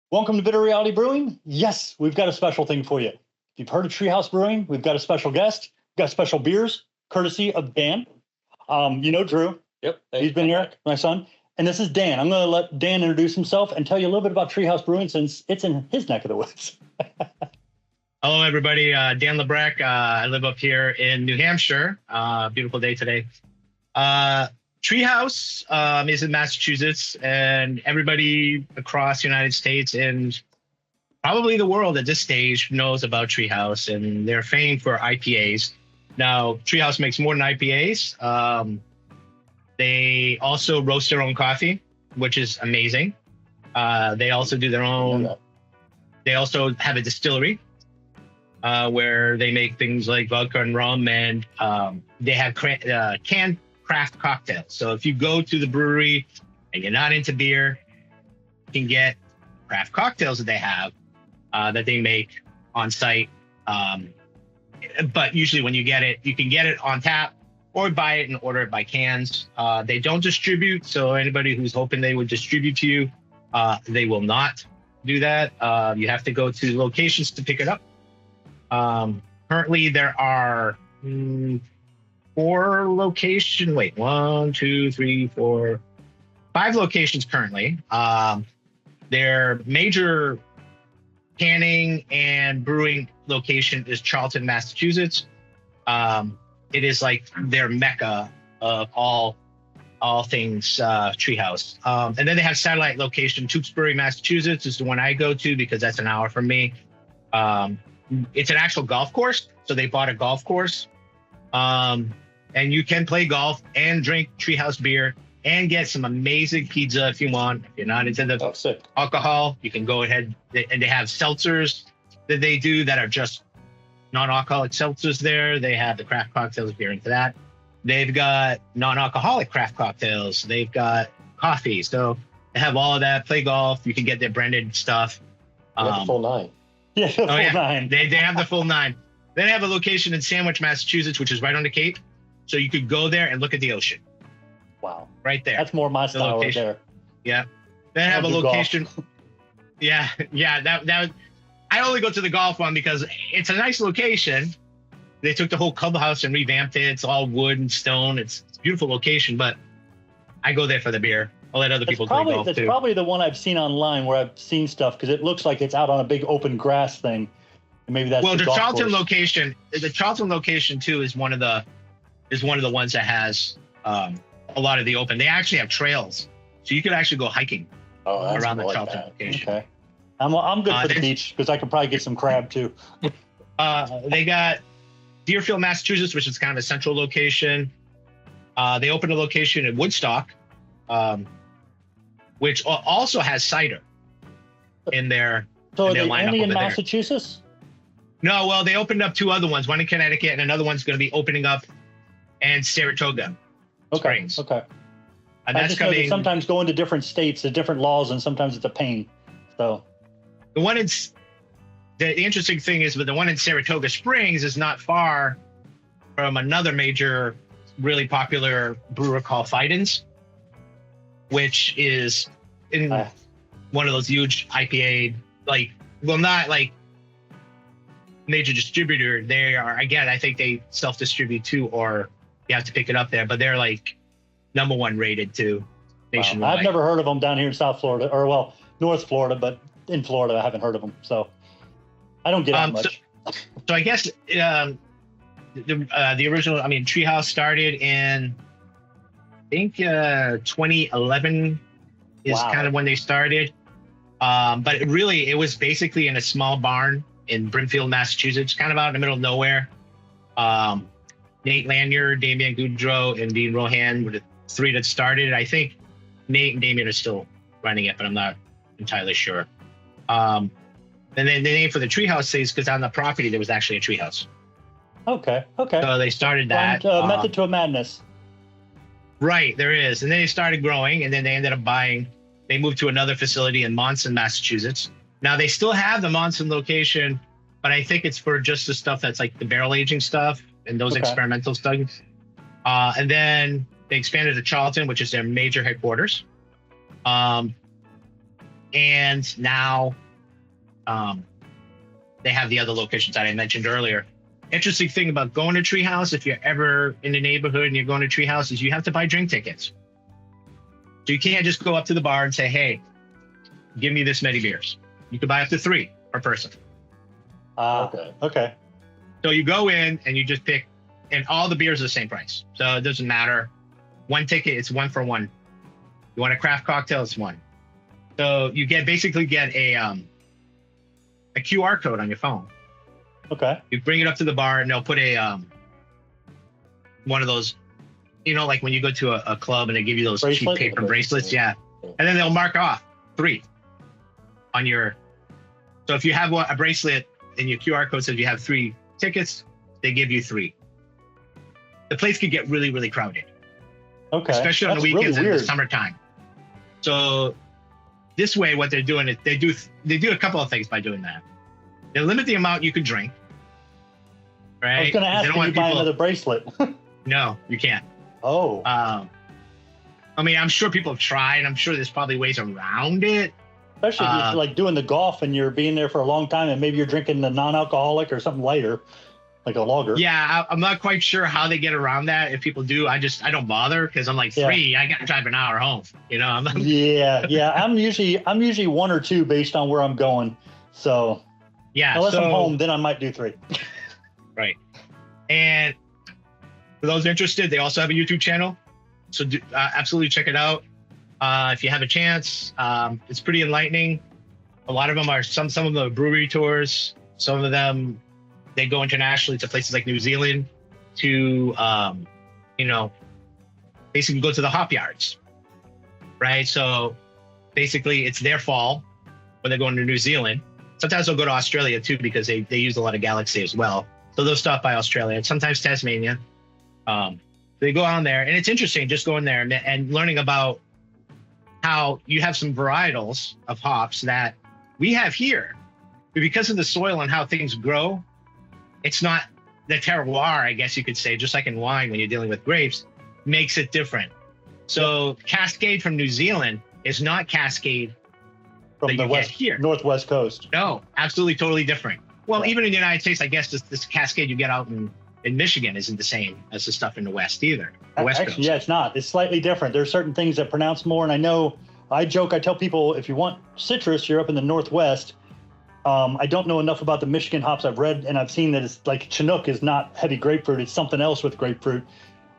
Welcome to Bitter Reality Brewing. Yes, we've got a special thing for you. If you've heard of Tree House Brewing, we've got a special guest. We've got special beers, courtesy of Dan. You know Drew. Yep. He's been here, my son. And this is Dan. I'm going to let Dan introduce himself and tell you a little bit about Tree House Brewing since it's in his neck of the woods. Hello, everybody. Dan Labrecque. I live up here in New Hampshire. Beautiful day today. Tree House is in Massachusetts, and everybody across the United States and probably the world at this stage knows about Tree House, and they're famed for IPAs. Now, Tree House makes more than IPAs. They also roast their own coffee, which is amazing. They also do their own. They also have a distillery where they make things like vodka and rum, and they have canned craft cocktails. So if you go to the brewery and you're not into beer, you can get craft cocktails that they have that they make on site. But usually when you get it, you can get it on tap or buy it and order it by cans. They don't distribute. So anybody who's hoping they would distribute to you, they will not do that. You have to go to locations to pick it up. Currently there are 5 locations currently. Their major canning and brewing location is Charlton, Massachusetts. It is like their mecca of all things Treehouse. And then they have satellite location, Tewksbury, Massachusetts is the one I go to because that's an hour from me. It's an actual golf course, so they bought a golf course. And you can play golf and drink Treehouse beer and get some amazing pizza if you want. If you're not into the alcohol, you can go ahead. And they have seltzers that they do that are just non-alcoholic seltzers there. They have the craft cocktails if you're into that. They've got non-alcoholic craft cocktails. They've got coffee. So they have all of that. Play golf. You can get their branded stuff. The full nine. Yeah, the full nine. They have the full nine. They have a location in Sandwich, Massachusetts, which is right on the Cape. So you could go there and look at the ocean. Wow. Right there. That's more my style right there. Yeah. They have a location. Yeah. That I only go to the golf one because it's a nice location. They took the whole clubhouse and revamped it. It's all wood and stone. It's a beautiful location, but I go there for the beer. I'll let other people play golf too. That's probably the one I've seen online where I've seen stuff because it looks like it's out on a big open grass thing. And maybe that's the Charlton location. The Charlton location too is one of the ones that has a lot of the open. They actually have trails, so you could actually go hiking around the Charlton location. Okay, I'm good for the beach because I could probably get some crab too. They got Deerfield, Massachusetts, which is kind of a central location. They opened a location in Woodstock, which also has cider in their. So are they only in Massachusetts? No, well, they opened up 2 other ones. One in Connecticut, and another one's going to be opening up in Saratoga Springs. Okay. And I that's just know that sometimes going to different states, there's different laws, and sometimes it's a pain. So the one in the interesting thing is, but the one in Saratoga Springs is not far from another major, really popular brewer called Fidens, which is in one of those huge IPA, not like major distributor. They are, again, I think they self-distribute too, or you have to pick it up there, but they're like #1 rated too nationwide. I've never heard of them down here in South Florida, or North Florida, but in Florida I haven't heard of them, so I don't get out much. So I guess the original, Tree House started in, I think 2011 is kind of when they started, but it was basically in a small barn in Brimfield, Massachusetts, kind of out in the middle of nowhere. Nate Lanyard, Damian Goudreau, and Dean Rohan were the 3 that started. I think Nate and Damian are still running it, but I'm not entirely sure. And then the name for the treehouse is because on the property there was actually a treehouse. Okay. So they started that. Method to a madness. Right, there is. And then they started growing, and then they ended up they moved to another facility in Monson, Massachusetts. Now they still have the Monson location, but I think it's for just the stuff that's like the barrel aging stuff and those experimental studies. And then they expanded to Charlton, which is their major headquarters. And now they have the other locations that I mentioned earlier. Interesting thing about going to Tree House, if you're ever in the neighborhood and you're going to Tree House, is you have to buy drink tickets. So you can't just go up to the bar and say, hey, give me this many beers. You can buy up to 3 per person. Okay. So you go in and you just pick, and all the beers are the same price. So it doesn't matter. One ticket, it's 1 for 1. You want a craft cocktail, it's 1. So you basically get a QR code on your phone. Okay. You bring it up to the bar and they'll put a one of those, like when you go to a club and they give you those cheap paper bracelets, yeah. And then they'll mark off 3 on your. So if you have a bracelet and your QR code says you have 3 tickets, they give you 3. The place could get really, really crowded. Okay. Especially on the weekends in the summertime. So this way, what they're doing is they do a couple of things by doing that. They limit the amount you can drink. Right. I was going to ask, can you buy another bracelet? No, you can't. Oh. I mean, I'm sure people have tried. I'm sure there's probably ways around it. Especially if you're like doing the golf and you're being there for a long time and maybe you're drinking the non-alcoholic or something lighter, like a lager. Yeah, I'm not quite sure how they get around that. If people do, I don't bother because I'm like 3. I got to drive an hour home. Yeah. I'm usually 1 or 2 based on where I'm going. So yeah, unless I'm home, then I might do 3. Right. And for those interested, they also have a YouTube channel. So absolutely check it out. If you have a chance, it's pretty enlightening. A lot of them are some of them are brewery tours. Some of them, they go internationally to places like New Zealand to, basically go to the hop yards, right? So basically it's their fall when they're going to New Zealand. Sometimes they'll go to Australia too, because they use a lot of Galaxy as well. So they'll stop by Australia, sometimes Tasmania. They go on there and it's interesting just going there and learning about how you have some varietals of hops that we have here. But because of the soil and how things grow, it's not the terroir, I guess you could say, just like in wine when you're dealing with grapes, makes it different. So Cascade from New Zealand is not Cascade from the west here. Northwest coast. No, absolutely totally different. Well, even in the United States, I guess this Cascade you get out in Michigan isn't the same as the stuff in the West either. The West Coast. Yeah, it's not. It's slightly different. There's certain things that pronounce more. And I know, I tell people, if you want citrus, you're up in the Northwest. I don't know enough about the Michigan hops. I've read and I've seen that it's like Chinook is not heavy grapefruit. It's something else with grapefruit.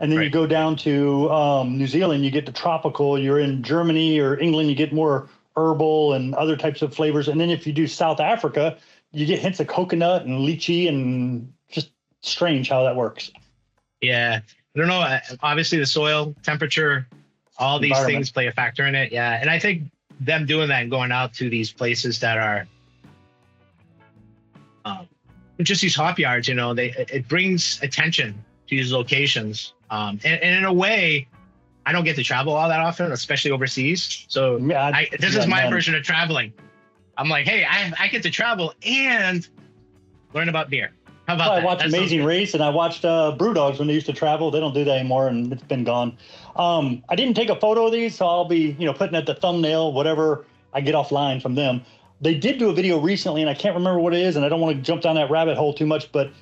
And then you go down to New Zealand, you get the tropical. You're in Germany or England, you get more herbal and other types of flavors. And then if you do South Africa, you get hints of coconut and lychee, and just strange how that works. Yeah. I don't know. Obviously the soil, temperature, all these things play a factor in it. Yeah. And I think them doing that and going out to these places that are just these hop yards, it brings attention to these locations. And in a way, I don't get to travel all that often, especially overseas. So this is my version of traveling. I'm like, hey, I get to travel and learn about beer. How about that? I watched Amazing Race and I watched Brewdogs when they used to travel. They don't do that anymore and it's been gone. I didn't take a photo of these, so I'll be, putting at the thumbnail, whatever I get offline from them. They did do a video recently and I can't remember what it is and I don't want to jump down that rabbit hole too much, but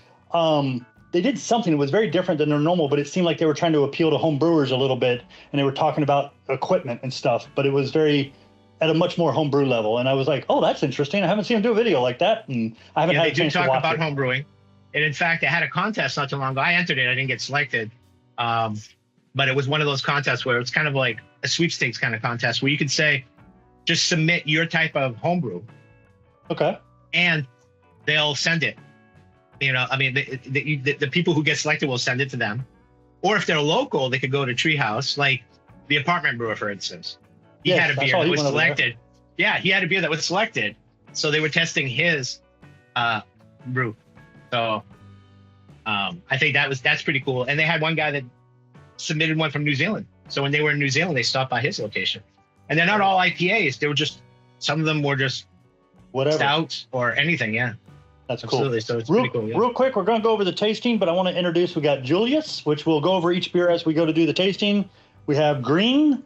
they did something that was very different than their normal, but it seemed like they were trying to appeal to home brewers a little bit and they were talking about equipment and stuff, but it was very at a much more homebrew level. And I was like, oh, that's interesting. I haven't seen them do a video like that. And I haven't had a chance to watch it. They do talk about home brewing. And in fact, I had a contest not too long ago. I entered it. I didn't get selected. But it was one of those contests where it's kind of like a sweepstakes kind of contest where you could say, just submit your type of homebrew. Okay. And they'll send it. The people who get selected will send it to them. Or if they're local, they could go to Tree House, like the apartment brewer, for instance. He had a beer that was selected. Yeah, he had a beer that was selected. So they were testing his brew. So I think that's pretty cool. And they had one guy that submitted one from New Zealand. So when they were in New Zealand, they stopped by his location. And they're not all IPAs. They were some of them were just whatever stouts or anything. Yeah. That's absolutely. Cool. So it's pretty cool. Yeah. Real quick, we're going to go over the tasting, but I want to introduce, we got Julius, which we'll go over each beer as we go to do the tasting. We have Green,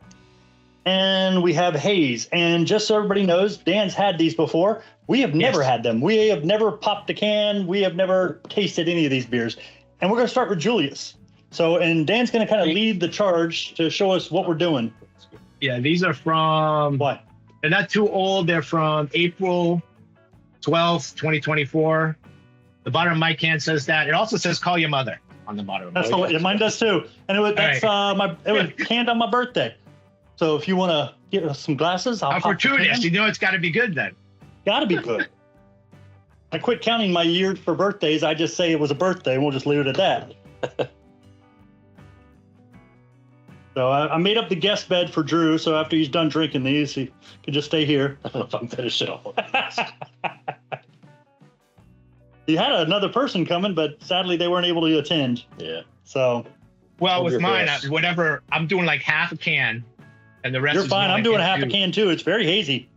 and we have Haze. And just so everybody knows, Dan's had these before. We have never had them. We have never popped a can. We have never tasted any of these beers. And we're going to start with Julius. So, and Dan's going to kind of lead the charge to show us what we're doing. Yeah, these are from... What? They're not too old. They're from April 12th, 2024. The bottom of my can says that. It also says "Call your mother" on the bottom. That's mine does too. And it was it was canned on my birthday. So if you want to get us some glasses, I'll fortuitous. You know it's got to be good then. Got to be good. I quit counting my years for birthdays. I just say it was a birthday, and we'll just leave it at that. So I made up the guest bed for Drew. So after he's done drinking these, he can just stay here. I don't know if I'm finished it all. He had another person coming, but sadly they weren't able to attend. Yeah. So. Well, with mine, whatever, I'm doing like half a can, and the rest. You're fine. I'm doing half a can too. It's very hazy.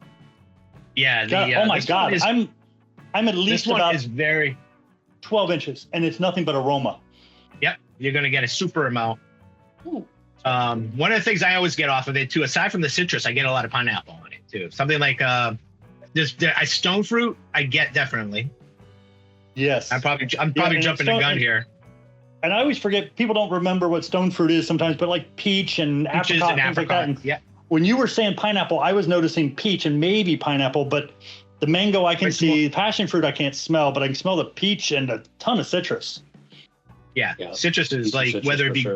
Yeah. Oh my God! I'm at least about is very 12 inches, and it's nothing but aroma. Yep, you're gonna get a super amount. Ooh. One of the things I always get off of it too, aside from the citrus, I get a lot of pineapple on it too. Something like stone fruit, I get definitely. Yes. I'm probably jumping the gun here. And I always forget, people don't remember what stone fruit is sometimes, but like peach and apricot, things like that. And when you were saying pineapple, I was noticing peach and maybe pineapple, but the mango I can see, passion fruit I can't smell, but I can smell the peach and a ton of citrus. Yeah. Citrus is like, whether it be,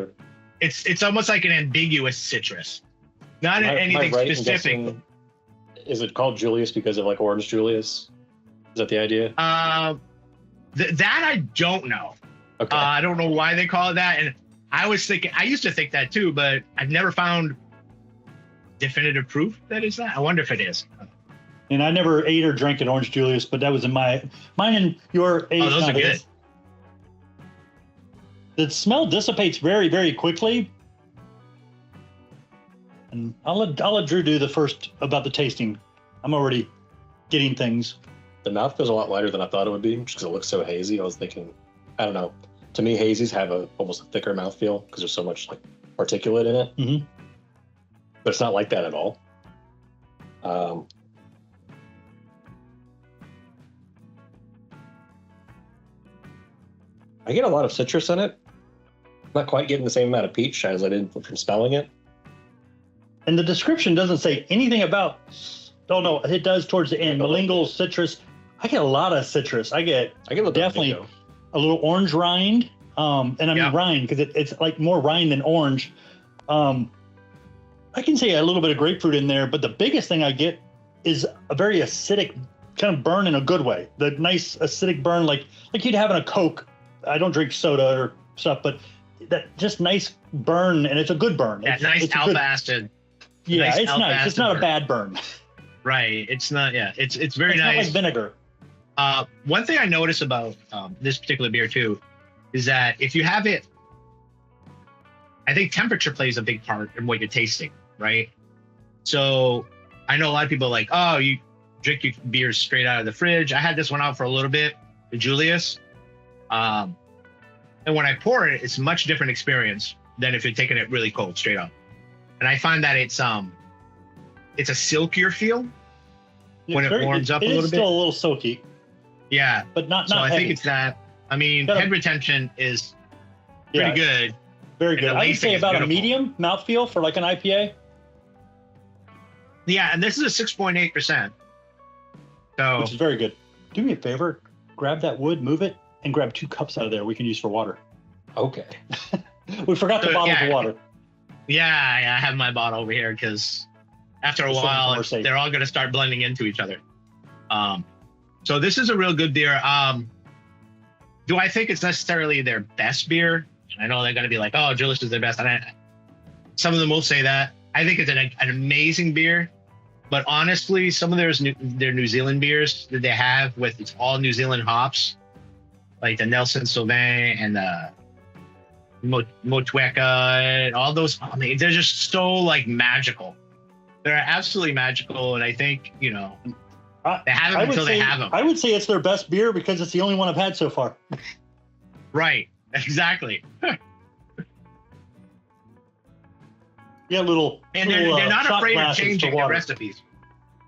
it's almost like an ambiguous citrus. Not anything specific. Is it called Julius because of like Orange Julius? Is that the idea? That I don't know. Okay. I don't know why they call it that. And I used to think that too, but I've never found definitive proof that is that. I wonder if it is. And I never ate or drank an Orange Julius, but that was in mine and your age. Oh, those are good. The smell dissipates very, very quickly. And I'll let Drew do the first about the tasting. I'm already getting things. The mouth feels a lot lighter than I thought it would be, just because it looks so hazy. I was thinking, I don't know. To me, hazies have almost a thicker mouthfeel because there's so much like particulate in it. Mm-hmm. But it's not like that at all. I get a lot of citrus in it. I'm not quite getting the same amount of peach as I did from smelling it. And the description doesn't say anything about. Oh no, it does towards the end. Lingual citrus. I get a lot of citrus. I get definitely a little orange rind. And I mean rind because it's like more rind than orange. I can say a little bit of grapefruit in there, but the biggest thing I get is a very acidic kind of burn in a good way. The nice acidic burn, like you'd have in a Coke. I don't drink soda or stuff, but that just nice burn, and it's a good burn. That nice alpha acid. Yeah, nice, it's nice. It's not a bad burn. Right. It's not. Yeah. It's very nice. Not like vinegar. One thing I notice about this particular beer too is that if you have it, I think temperature plays a big part in what you're tasting, right? So I know a lot of people are like, oh, you drink your beers straight out of the fridge. I had this one out for a little bit, the Julius. And when I pour it, it's a much different experience than if you're taking it really cold, straight up. And I find that it's a silkier feel when it warms up a little bit. It's still a little silky. Yeah, but not I heavy. think it's that. I mean, head retention is pretty good. Very good. I would say about a medium mouthfeel for like an IPA. Yeah, and this is a 6.8%. So, which is very good. Do me a favor, grab that wood, move it, and grab 2 cups out of there we can use for water. Okay. We forgot the bottle of water. Yeah, I have my bottle over here because after a while, they're all going to start blending into each other. So this is a real good beer. Do I think it's necessarily their best beer? I know they're going to be like, oh, Julius is their best. And some of them will say that. I think it's an amazing beer. But honestly, some of their New Zealand beers that they have with it's all New Zealand hops, like the Nelson Sauvin and the Motueka and all those, I mean, they're just so like magical. They're absolutely magical. And I think, they have them until they have them. I would say it's their best beer because it's the only one I've had so far. Right. Exactly. Yeah, little. And little, they're not shot afraid of glasses for changing their water. recipes.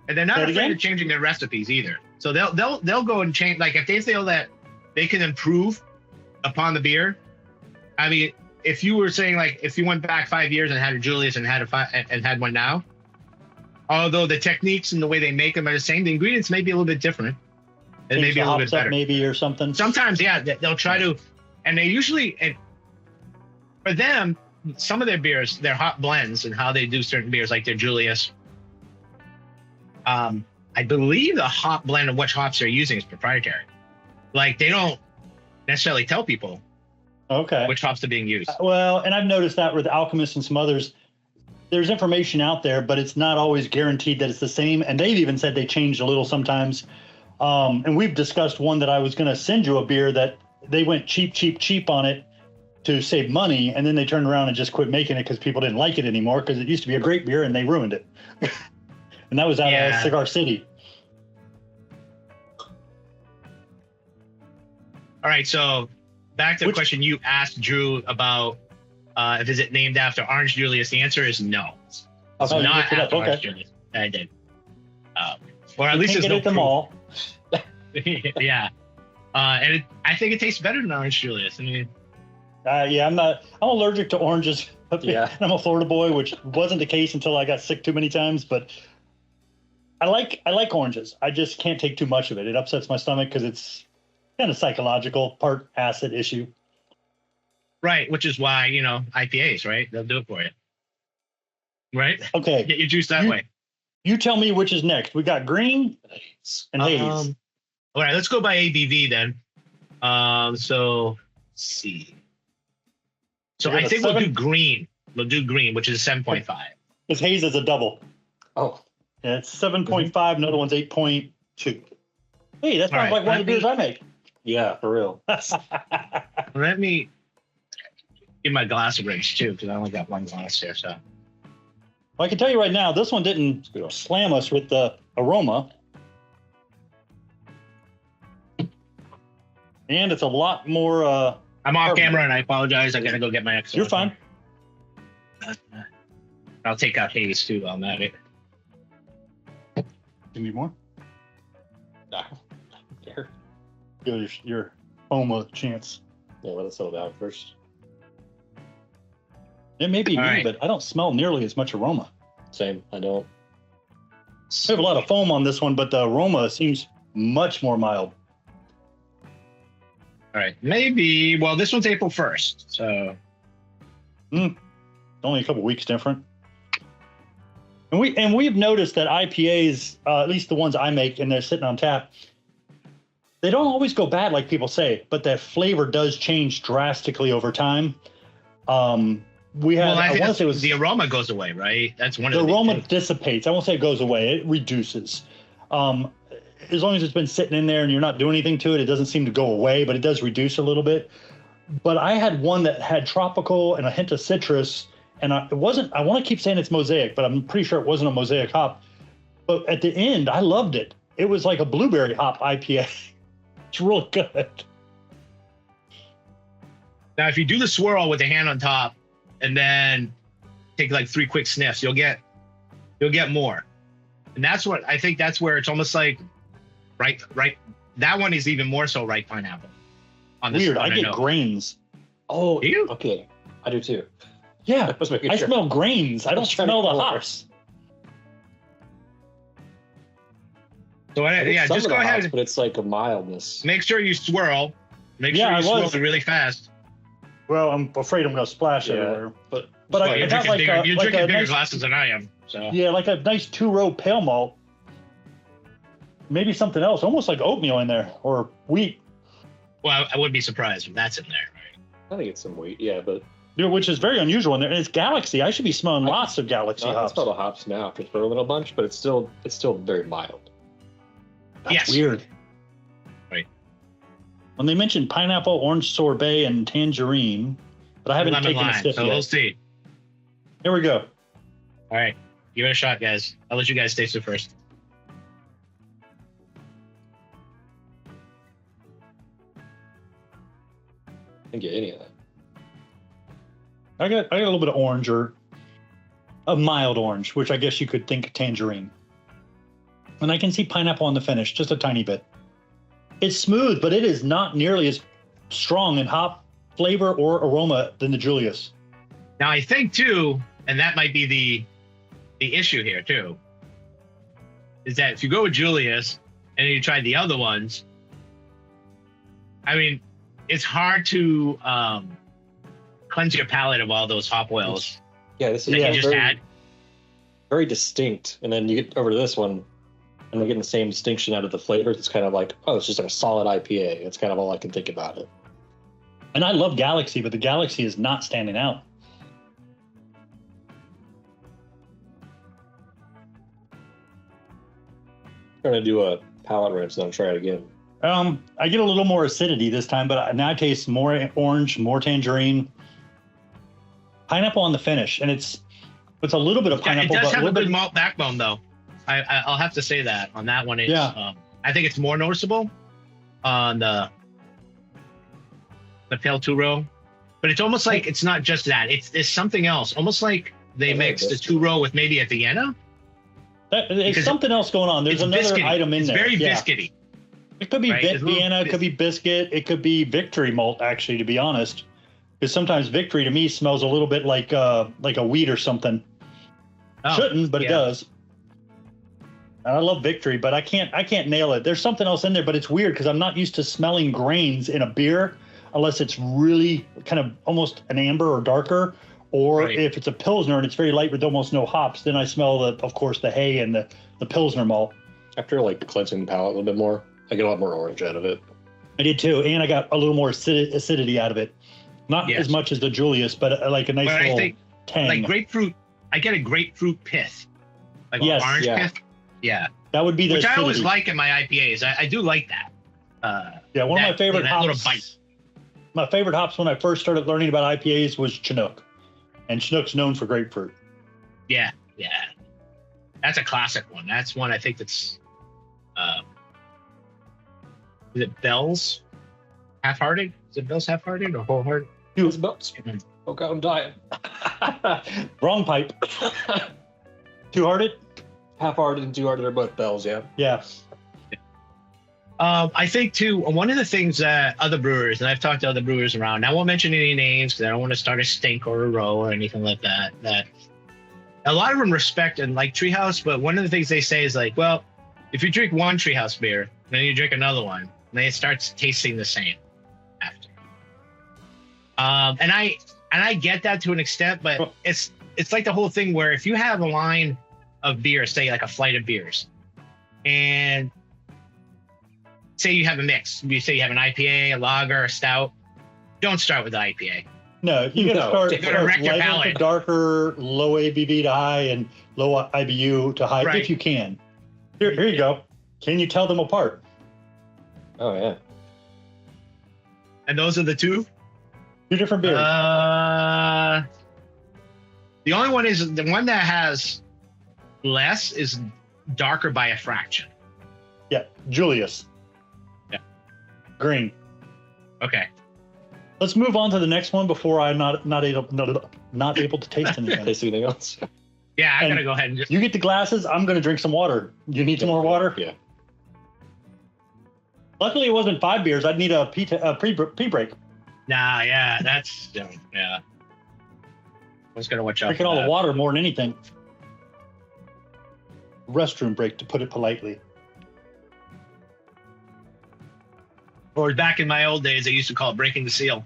And they're not Say it afraid again? of changing their recipes either. So they'll go and change. Like if they feel that they can improve upon the beer. I mean, if you were saying like if you went back 5 years and had a Julius and had one now, although the techniques and the way they make them are the same, the ingredients may be a little bit different. And Change maybe the a little hops bit up better. maybe or something. Sometimes, yeah, they'll try to, and they usually, and for them, some of their beers, their hop blends and how they do certain beers, like their Julius. I believe the hop blend of which hops they're using is proprietary. Like they don't necessarily tell people Okay. which hops are being used. Well, and I've noticed that with Alchemist and some others. There's information out there, but it's not always guaranteed that it's the same. And they've even said they changed a little sometimes. And we've discussed one that I was going to send you a beer that they went cheap on it to save money. And then they turned around and just quit making it because people didn't like it anymore because it used to be a great beer and they ruined it. And that was out of Cigar City. All right, so back to the question you asked Drew about if is it named after Orange Julius. The answer is no. It's Oh, you not looked it up, after Orange okay. Julius. I did. Or at You least can't there's get no at them proof. all. Yeah. And I think it tastes better than Orange Julius. I mean, Yeah, I'm allergic to oranges. Yeah. I'm a Florida boy, which wasn't the case until I got sick too many times. But I like oranges. I just can't take too much of it. It upsets my stomach because it's kind of psychological, part acid issue. right, which is why, IPAs, right? They'll do it for you. Right? Okay, Get your juice that way. you tell me which is next. We got green and haze. All right, let's go by ABV then. So let's see. So We got I a think we'll do 7. green. We'll do green, which is 7.5. This haze is a double. Oh, Yeah, it's 7.5. Another one's 8.2. Hey, that sounds All right, like one of the beers I make. yeah, for real. Let me get my glass of rings too, because I only got one glass here. So Well, I can tell you right now, this one didn't slam us with the aroma. And it's a lot more, I'm off camera and I apologize. I gotta go get my next. you're fine. I'll take out Haze too while I'm at it. Give me more. Nah. Here. Give your foam a chance. Yeah, let it settle down first. It may be All me, right. but I don't smell nearly as much aroma. Same. I don't. I have a lot of foam on this one, but the aroma seems much more mild. All right, maybe. Well, this one's April 1st, so Only a couple weeks different. And we've noticed that IPAs, at least the ones I make, and they're sitting on tap, they don't always go bad like people say, but that flavor does change drastically over time. We had, well, I I think want to say it was the aroma goes away, right? That's one the of the aroma big things. dissipates. I won't say it goes away; it reduces. As long as it's been sitting in there and you're not doing anything to it, it doesn't seem to go away, but it does reduce a little bit. But I had one that had tropical and a hint of citrus, and it wasn't. I want to keep saying it's mosaic, but I'm pretty sure it wasn't a mosaic hop. But at the end, I loved it. It was like a blueberry hop IPA. It's real good. Now, if you do the swirl with the hand on top, and then take like 3 quick sniffs, you'll get more. And that's what I think. That's where it's almost like right. That one is even more so ripe pineapple. On this, Weird. on I a get note. grains. Oh, Do you? okay. I do too. Yeah, I was making I sure. smell grains. I don't was trying to smell the pull over. hops. So I get yeah, some just of go the ahead. hops, but it's like a mildness. Make sure you swirl. Make Yeah, sure I you swirl was. it really fast. Well, I'm afraid I'm going to splash Yeah. everywhere. But But Well, I you're got drinking like bigger, a, you're like drinking a bigger nice, glasses than I am. So yeah, like a nice 2-row pale malt. Maybe something else, almost like oatmeal in there or wheat, well, I wouldn't be surprised if that's in there. Right? I think it's some wheat. Yeah, but which is very unusual in there. And it's Galaxy. I should be smelling lots of Galaxy I hops. smell the hops now just for a little bunch, but it's still very mild. That's Yes. weird. Right. When they mentioned pineapple, orange sorbet, and tangerine, but I haven't Lemon taken a lime. sip So yet. we'll see. Here we go. All right, give it a shot, guys. I'll let you guys taste it first. I didn't get any of that. I got a little bit of orange or a mild orange, which I guess you could think tangerine. And I can see pineapple on the finish, just a tiny bit. It's smooth, but it is not nearly as strong in hop flavor or aroma than the Julius. Now I think too, and that might be the issue here too, is that if you go with Julius and you try the other ones, I mean, it's hard to cleanse your palate of all those hop oils. Yeah, this is that you just had. Very distinct. And then you get over to this one, and we're getting the same distinction out of the flavors. It's kind of like, oh, it's just a solid IPA. That's kind of all I can think about it. And I love Galaxy, but the Galaxy is not standing out. I'm going to do a palate rinse and then try it again. I get a little more acidity this time, but now I taste more orange, more tangerine, pineapple on the finish, and it's a little bit of pineapple. It does but have a good malt backbone, though. I'll have to say that on that one. It's, yeah. I think it's more noticeable on the Pale Two-Row, but it's almost like it's not just that. It's something else. Almost like they mixed the Two-Row with maybe a Vienna. There's something else going on. There's another biscuity. item in there. It's very biscuity. It could be Vienna, it could be biscuit, it could be Victory malt, actually, to be honest. Because sometimes Victory to me smells a little bit like a wheat or something. Oh, Shouldn't, but it does. And I love Victory, but I can't nail it. There's something else in there, but it's weird because I'm not used to smelling grains in a beer unless it's really kind of almost an amber or darker. Or if it's a Pilsner and it's very light with almost no hops, then I smell, of course, the hay and the Pilsner malt. After like cleansing the palate a little bit more, I get a lot more orange out of it. I did too, and I got a little more acidity out of it. Not as much as the Julius, but like a nice little tang. Like grapefruit, I get a grapefruit pith. Like orange pith. Yeah. That would be the Which acidity. I always like in my IPAs. I do like that. One of my favorite hops. Little bite. My favorite hops when I first started learning about IPAs was Chinook. And Chinook's known for grapefruit. Yeah. That's a classic one. That's one I think that's is it Bell's Half-Hearted? Is it Bell's Half-Hearted or Wholehearted? It's Bell's. Oh God, I'm dying. Wrong pipe. Two-Hearted? Half-Hearted and Two-Hearted are both Bell's, yeah. Yeah. I think too, one of the things that other brewers, and I've talked to other brewers around, I won't mention any names because I don't want to start a stink or a row or anything like that, that a lot of them respect and like Tree House, but one of the things they say is like, well, if you drink one Tree House beer, then you drink another one, then it starts tasting the same after. And I get that to an extent, but it's like the whole thing where if you have a line of beer, say like a flight of beers, and say you have a mix. You say you have an IPA, a lager, a stout. Don't start with the IPA. No, you got to start wreck your lighter palate. to darker, low ABV to high, and low IBU to high, if you can. Here you go. Can you tell them apart? Oh, yeah. And those are the two? Two different beers. The only one is the one that has less is darker by a fraction. Yeah, Julius. Yeah. Green. Okay. Let's move on to the next one before I'm not able to taste anything. Taste anything else? Yeah, I'm gonna go ahead and just. You get the glasses. I'm gonna drink some water. You need some more water? Yeah. Luckily, it wasn't 5 beers. I'd need a pre-break. Nah, yeah, that's yeah. I was gonna watch out. Drinking all the water more than anything. Restroom break, to put it politely. Or back in my old days, I used to call it breaking the seal.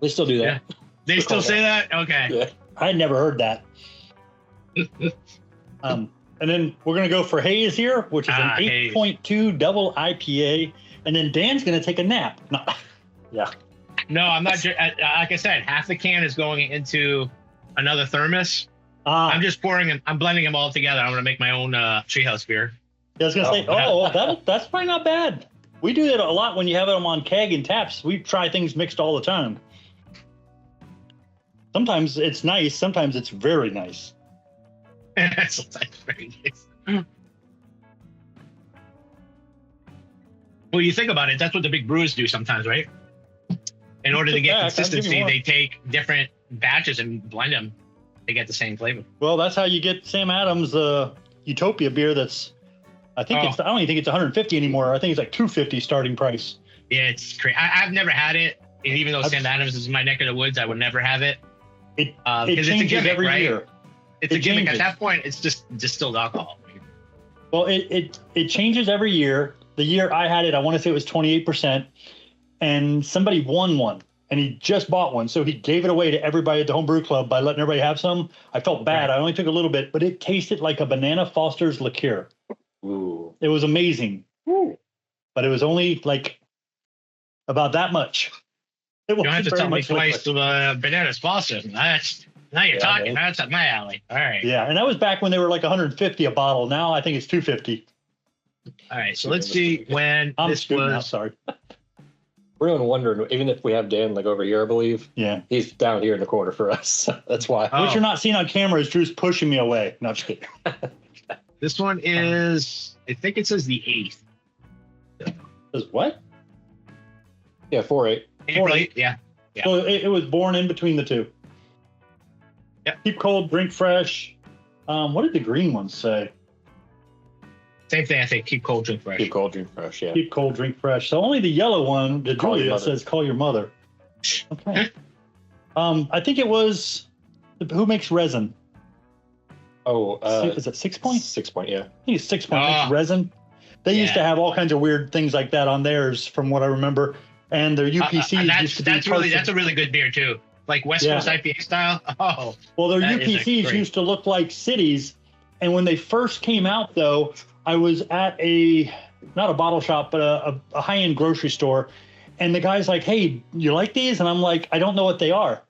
They still do that. Yeah. They still say that? Okay. Yeah. I had never heard that. And then we're going to go for Haze here, which is an 8.2 double IPA. And then Dan's going to take a nap. No. Yeah. No, I'm not. Like I said, half the can is going into another thermos. I'm just pouring them. I'm blending them all together. I'm going to make my own treehouse beer. I was going to say, that's probably not bad. We do that a lot when you have them on keg and taps. We try things mixed all the time. Sometimes it's nice. Sometimes it's very nice. Sometimes very nice. Well, you think about it. That's what the big brewers do sometimes, right? In order to get consistency, they take different batches and blend them to get the same flavor. Well, that's how you get Sam Adams Utopia beer. That's I don't even think it's 150 anymore. I think it's like 250 starting price. Yeah, it's crazy. I've never had it, and even though Sam Adams is my neck of the woods, I would never have it. It changes it's a gimmick, every year. It's a gimmick. Changes. At that point, it's just distilled alcohol. Well, it changes every year. The year I had it, I want to say it was 28%, and somebody won one, and he just bought one, so he gave it away to everybody at the home brew club by letting everybody have some. I felt bad. Right. I only took a little bit, but it tasted like a banana Foster's liqueur. Ooh. It was amazing. Ooh. But it was only like about that much. You don't have to tell me twice to banana Foster's. Now you're talking. Man. That's up my alley. All right. Yeah, and that was back when they were like 150 a bottle. Now I think it's 250. All right, so let's see when this was. Now, sorry. We're wondering, even if we have Dan like over here, I believe. Yeah. He's down here in the corner for us. That's why. What you're not seeing on camera is Drew's pushing me away. No, just kidding. This one is, I think it says the 8th. Says what? Yeah, 4/8. April 8th, yeah. So it was born in between the two. Yep. Keep cold, drink fresh. What did the green ones say? Same thing, I think. Keep cold, drink fresh. Keep cold, drink fresh, yeah. Keep cold, drink fresh. So only the yellow one, the Julius, says call your mother. Okay. I think it was, who makes resin? Oh, is it 6 Point? 6 Point, yeah. I think it's 6 Point makes resin. They used to have all kinds of weird things like that on theirs, from what I remember. And their UPCs used to be that's a really good beer too. Like West Coast IPA style. Oh. Well, their UPCs used to look like cities. And when they first came out, though, I was at not a bottle shop, but a high-end grocery store. And the guy's like, hey, you like these? And I'm like, I don't know what they are.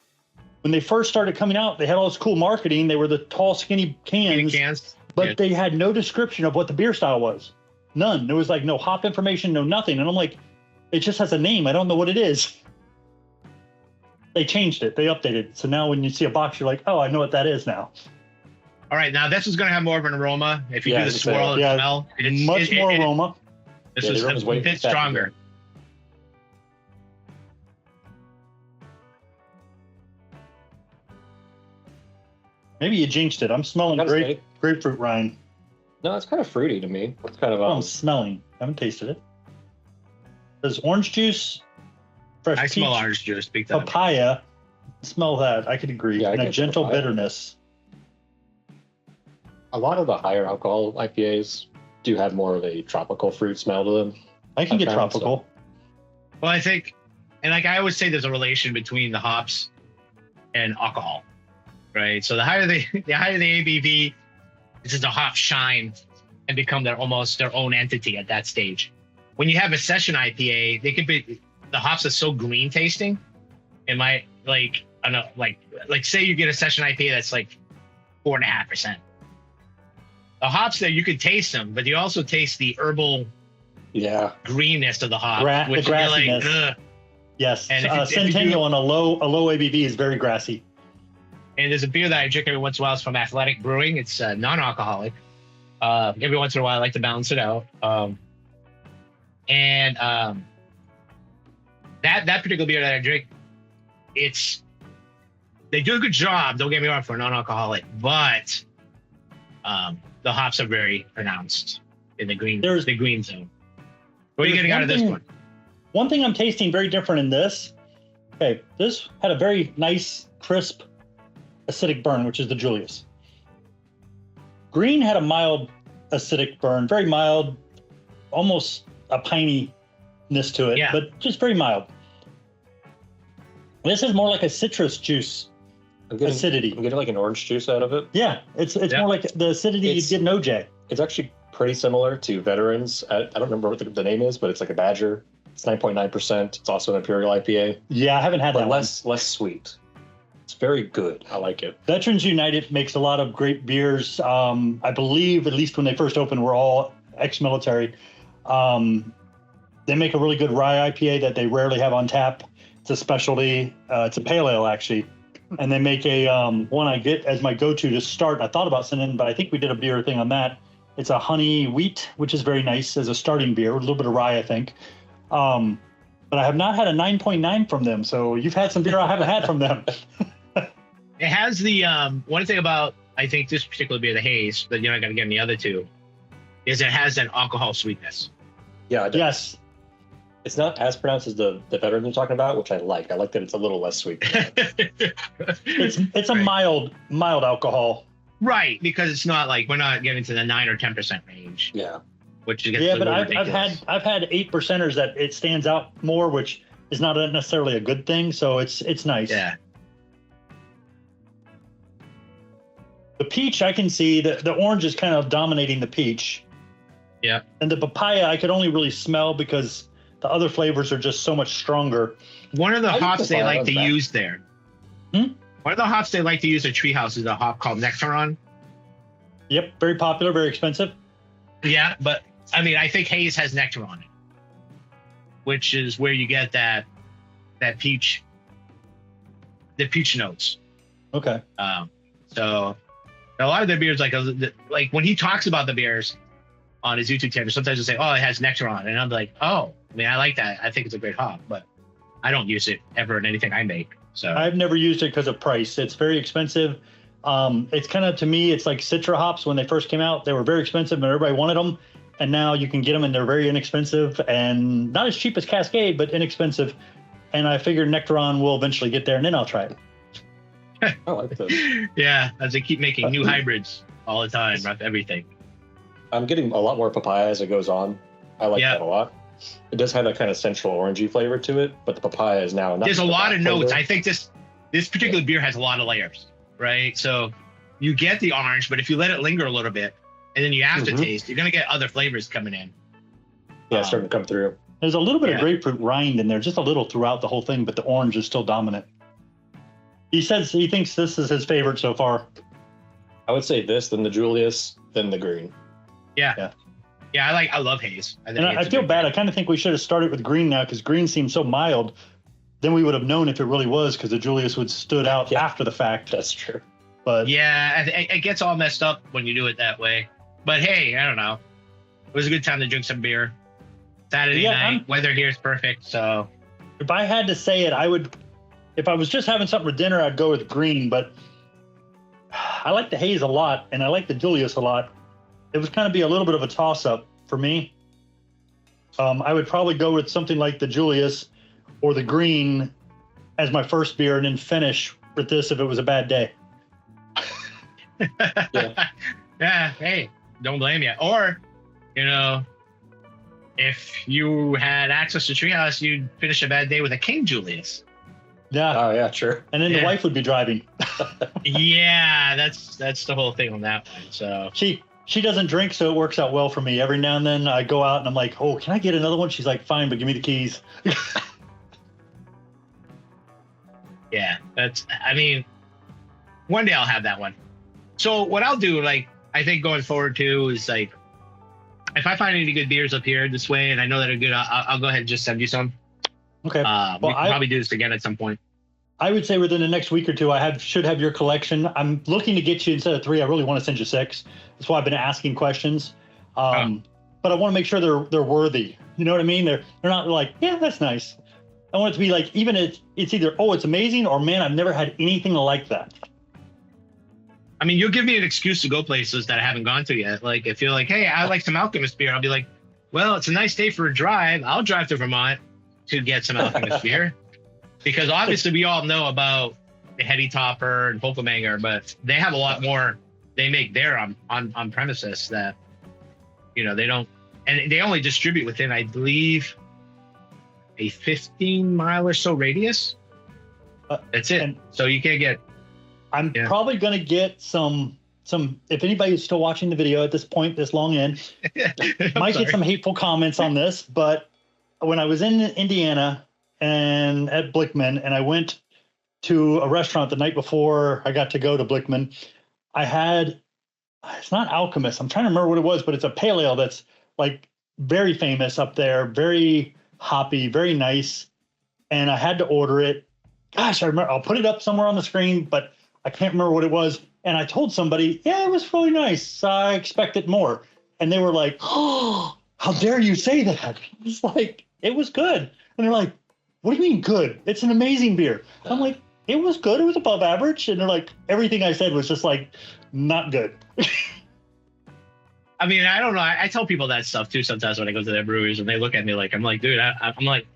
When they first started coming out, they had all this cool marketing. They were the tall, skinny cans. But they had no description of what the beer style was. None. There was like no hop information, no nothing. And I'm like, it just has a name. I don't know what it is. They changed it. They updated it. So now when you see a box, you're like, oh, I know what that is now. All right. Now this is going to have more of an aroma. If you do the swirl and smell. It's much more aroma. This is a bit stronger. Maybe you jinxed it. I'm smelling grapefruit rind. No, it's kind of fruity to me. It's kind of. I'm smelling. I haven't tasted it. There's orange juice, fresh peach, smell orange juice. papaya. Smell that. I could agree. Yeah, and a gentle bitterness. A lot of the higher alcohol IPAs do have more of a tropical fruit smell to them. I can get tropical. Well, I think, and like I always say, there's a relation between the hops and alcohol, right? So the higher the ABV, this is the hops shine and become almost their own entity at that stage. When you have a session IPA, they could be, the hops are so green tasting. It might like say you get a session IPA that's like 4.5%. The hops there, you could taste them, but you also taste the herbal greenness of the hop, which the grassiness. You're like, ugh. Yes, and Centennial on a low ABV is very grassy. And there's a beer that I drink every once in a while. It's from Athletic Brewing. It's non-alcoholic. Every once in a while, I like to balance it out. That particular beer that I drink, they do a good job. Don't get me wrong, for a non-alcoholic, but the hops are very pronounced in the green zone. What are you getting out of this one? One thing I'm tasting very different in this. Okay, this had a very nice, crisp, acidic burn, which is the Julius. Green had a mild acidic burn, very mild, almost a pininess to it, but just very mild. This is more like a citrus juice acidity. I'm getting like an orange juice out of it. Yeah, it's more like the acidity you'd get in OJ. It's actually pretty similar to Veterans. I don't remember what the name is, but it's like a Badger. It's 9.9%. It's also an Imperial IPA. Yeah, I haven't had that one. Less sweet. It's very good. I like it. Veterans United makes a lot of great beers. I believe, at least when they first opened, we're all ex-military. They make a really good rye IPA that they rarely have on tap. It's a specialty. It's a pale ale, actually. And they make a one I get as my go-to to start. I thought about sending, but I think we did a beer thing on that. It's a honey wheat, which is very nice as a starting beer, with a little bit of rye, I think. But I have not had a 9.9 from them. So you've had some beer I haven't had from them. It has the one thing about I think this particular beer, the Haze, that you're not gonna get in the other two, is it has an alcohol sweetness. Yeah. Yes. It's not as pronounced as the veteran you're talking about, which I like. I like that it's a little less sweet. It's a mild alcohol. Right, because it's not like we're not getting to the 9 or 10% range. Yeah. Which is Yeah, but I've had 8%ers that it stands out more, which is not necessarily a good thing. So it's nice. Yeah. The peach, I can see the orange is kind of dominating the peach. Yeah. And the papaya, I could only really smell because the other flavors are just so much stronger. One of the hops they like to use there. Hmm? One of the hops they like to use at Tree House is a hop called Nectaron. Yep, very popular, very expensive. Yeah, but I mean, I think Haze has Nectaron in it, which is where you get that peach, the peach notes. Okay. So a lot of their beers, like when he talks about the beers on his YouTube channel, sometimes he'll say, "Oh, it has Nectaron," and I'm like, "Oh, I mean, I like that. I think it's a great hop, but I don't use it ever in anything I make." So I've never used it because of price. It's very expensive. It's kind of, to me, it's like Citra hops. When they first came out, they were very expensive and everybody wanted them. And now you can get them and they're very inexpensive and not as cheap as Cascade, but inexpensive. And I figured Nectaron will eventually get there and then I'll try it. I like that. Yeah, as they keep making new hybrids all the time, of everything. I'm getting a lot more papaya as it goes on. I like that a lot. It does have that kind of central orangey flavor to it, but the papaya is now. There's a lot of notes. I think this particular beer has a lot of layers, right? So you get the orange, but if you let it linger a little bit, and then you aftertaste, you're gonna get other flavors coming in. Yeah, starting to come through. There's a little bit of grapefruit rind in there, just a little throughout the whole thing, but the orange is still dominant. He says he thinks this is his favorite so far. I would say this, then the Julius, then the green. Yeah, I love Haze. I feel bad. I kind of think we should have started with green now because green seems so mild. Then we would have known if it really was because the Julius would stood out after the fact. That's true. But yeah, it gets all messed up when you do it that way. But hey, I don't know. It was a good time to drink some beer. Saturday night, weather here is perfect. So if I had to say it, I would. If I was just having something for dinner, I'd go with green. But I like the Haze a lot, and I like the Julius a lot. It was kind of be a little bit of a toss-up for me. I would probably go with something like the Julius or the green as my first beer, and then finish with this if it was a bad day. Yeah. Hey, don't blame you. Or, if you had access to Treehouse, you'd finish a bad day with a King Julius. Yeah. Oh yeah, sure. And then the wife would be driving. Yeah, that's the whole thing on that one. So she doesn't drink, so it works out well for me. Every now and then I go out and I'm like, "Oh, can I get another one?" She's like, "Fine, but give me the keys." Yeah, one day I'll have that one. So what I'll do, I think going forward too, is if I find any good beers up here this way, and I know that are good, I'll go ahead and just send you some. Okay. We can probably do this again at some point. I would say within the next week or two, should have your collection. I'm looking to get you, instead of 3, I really want to send you 6. That's why I've been asking questions. But I want to make sure they're worthy. You know what I mean? They're not like, yeah, that's nice. I want it to be like, even if it's either, oh, it's amazing, or man, I've never had anything like that. I mean, you'll give me an excuse to go places that I haven't gone to yet. Like, if you're like, hey, I like some Alchemist beer, I'll be like, well, it's a nice day for a drive. I'll drive to Vermont to get some Alchemist beer. Because obviously we all know about the Heady Topper and Polkamanger, but they have a lot more they make there on premises that, they don't, and they only distribute within, I believe, a 15-mile or so radius. That's it. So you can't get. I'm probably going to get some, if anybody's still watching the video at this point, this long in, might get some hateful comments on this, but when I was in Indiana and at Blickman, and I went to a restaurant the night before I got to go to Blickman, I had, it's not Alchemist, I'm trying to remember what it was, but it's a pale ale that's very famous up there, very hoppy, very nice. And I had to order it. Gosh, I remember, I'll put it up somewhere on the screen, but I can't remember what it was. And I told somebody, yeah, it was really nice. I expected more. And they were like, oh, how dare you say that? It's like, it was good. And they're like, what do you mean good? It's an amazing beer. I'm like, it was good. It was above average. And they're like, everything I said was just like, not good. I mean, I don't know. I tell people that stuff too sometimes when I go to their breweries and they look at me like, I'm like, dude, I'm like,